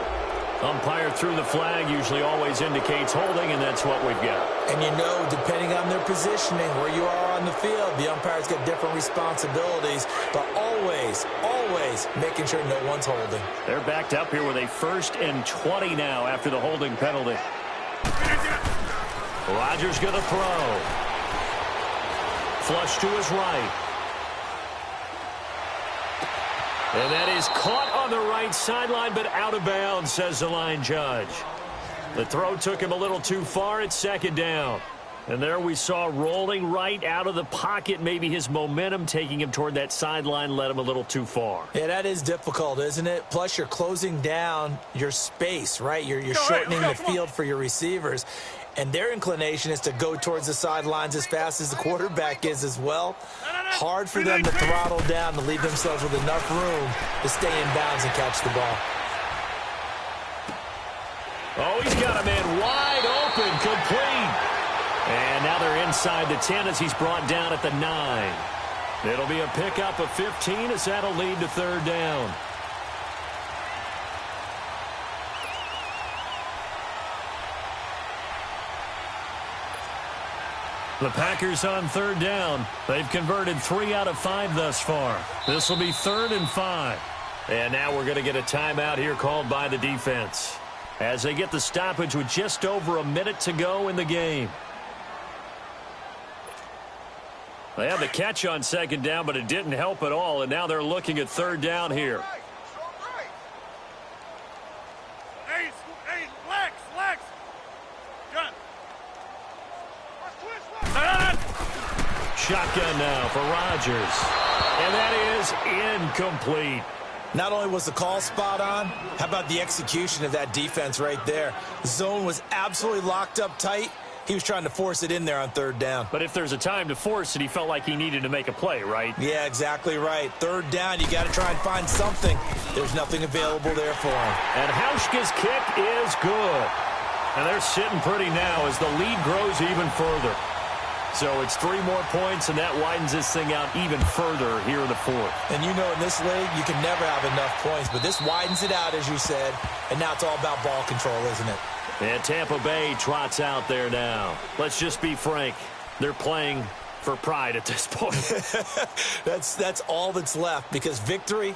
Umpire threw the flag, usually always indicates holding, and that's what we've got. And you know, depending on their positioning, where you are on the field, the umpire's got different responsibilities, but always, always making sure no one's holding. They're backed up here with a 1st and 20 now after the holding penalty. Rodgers going to throw. Flush to his right. And that is caught on the right sideline, but out of bounds, says the line judge. The throw took him a little too far. It's 2nd down. And there we saw rolling right out of the pocket. Maybe his momentum taking him toward that sideline led him a little too far. Yeah, that is difficult, isn't it? Plus, you're closing down your space, right? You're shortening the field for your receivers. And their inclination is to go towards the sidelines as fast as the quarterback is as well. Hard for them to throttle down to leave themselves with enough room to stay in bounds and catch the ball. Oh, he's got a man wide open, complete. And now they're inside the 10 as he's brought down at the 9. It'll be a pickup of 15 as that'll lead to 3rd down. The Packers on 3rd down. They've converted 3 out of 5 thus far. This will be 3rd and 5. And now we're going to get a timeout here called by the defense as they get the stoppage with just over a minute to go in the game. They had the catch on 2nd down, but it didn't help at all, and now they're looking at 3rd down here. Hey, Lex. Gun. Shotgun now for Rodgers. And that is incomplete. Not only was the call spot on, how about the execution of that defense right there? The zone was absolutely locked up tight. He was trying to force it in there on 3rd down. But if there's a time to force it, he felt like he needed to make a play, right? Yeah, exactly right. 3rd down, you got to try and find something. There's nothing available there for him. And Hauschka's kick is good. And they're sitting pretty now as the lead grows even further. So it's 3 more points, and that widens this thing out even further here in the 4th. And you know in this league, you can never have enough points, but this widens it out, as you said, and now it's all about ball control, isn't it? And Tampa Bay trots out there now. Let's just be frank. They're playing for pride at this point. That's all that's left, because victory,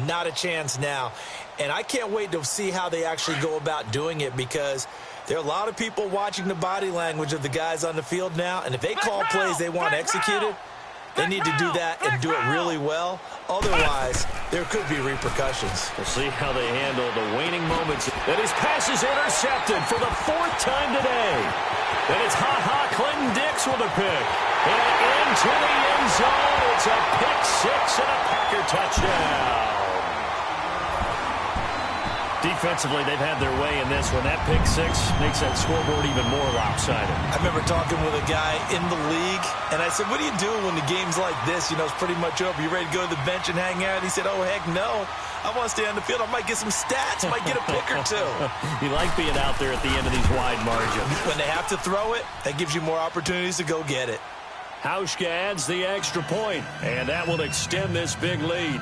not a chance now. And I can't wait to see how they actually go about doing it, because there are a lot of people watching the body language of the guys on the field now, and if they call plays they want executed, they need to do that and do it really well. Otherwise, there could be repercussions. We'll see how they handle the waning moments. And his pass is intercepted for the 4th time today. And it's Clinton Dix with a pick. And into the end zone. It's a pick 6 and a Packer touchdown. Defensively, they've had their way in this one. That pick 6 makes that scoreboard even more lopsided. I remember talking with a guy in the league, and I said, what do you do when the game's like this? You know, it's pretty much over. You ready to go to the bench and hang out? He said, oh, heck no. I want to stay on the field. I might get some stats. I might get a pick or 2. You like being out there at the end of these wide margins. When they have to throw it, that gives you more opportunities to go get it. Hauschka adds the extra point, and that will extend this big lead.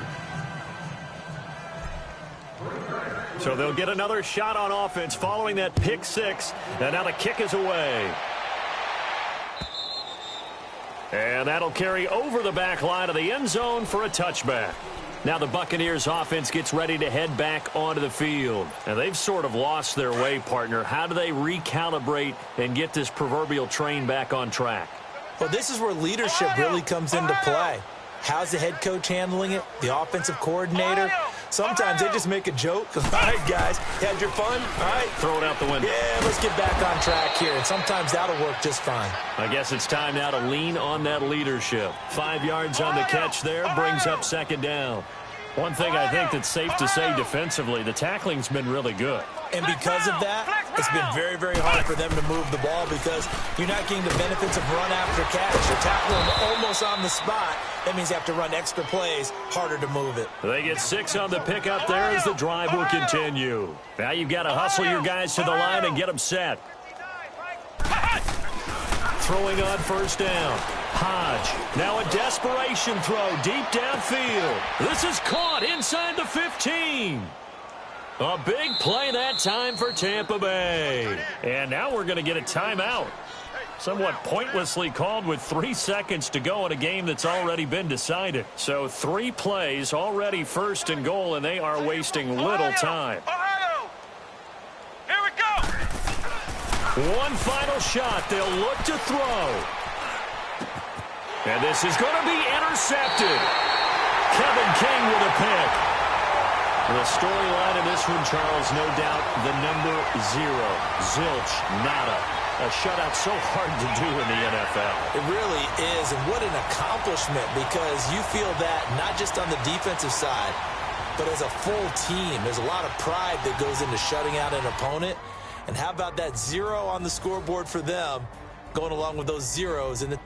So they'll get another shot on offense following that pick 6. And now the kick is away. And that'll carry over the back line of the end zone for a touchback. Now the Buccaneers offense gets ready to head back onto the field. And they've sort of lost their way, partner. How do they recalibrate and get this proverbial train back on track? Well, this is where leadership really comes into play. How's the head coach handling it? The offensive coordinator? Sometimes they just make a joke. All right, guys, you had your fun? All right. Throw it out the window. Yeah, let's get back on track here. And sometimes that'll work just fine. I guess it's time now to lean on that leadership. 5 yards on the catch there, brings up second down. One thing I think that's safe to say defensively, the tackling's been really good. And because of that, it's been very, very hard for them to move the ball because you're not getting the benefits of run after catch. You're tackling almost on the spot. That means you have to run extra plays, harder to move it. They get 6 on the pickup there as the drive will continue. Now you've got to hustle your guys to the line and get them set. Throwing on first down. Hodge, now a desperation throw deep downfield. This is caught inside the 15. A big play that time for Tampa Bay. And now we're going to get a timeout. Somewhat pointlessly called with 3 seconds to go in a game that's already been decided. So 3 plays, already first and goal, and they are wasting little time. Here we go. One final shot. They'll look to throw. And this is going to be intercepted. Kevin King with a pick. The storyline in this one, Charles, no doubt the number 0. Zilch, nada. A shutout so hard to do in the NFL. It really is, and what an accomplishment, because you feel that not just on the defensive side, but as a full team. There's a lot of pride that goes into shutting out an opponent. And how about that 0 on the scoreboard for them, going along with those zeros in the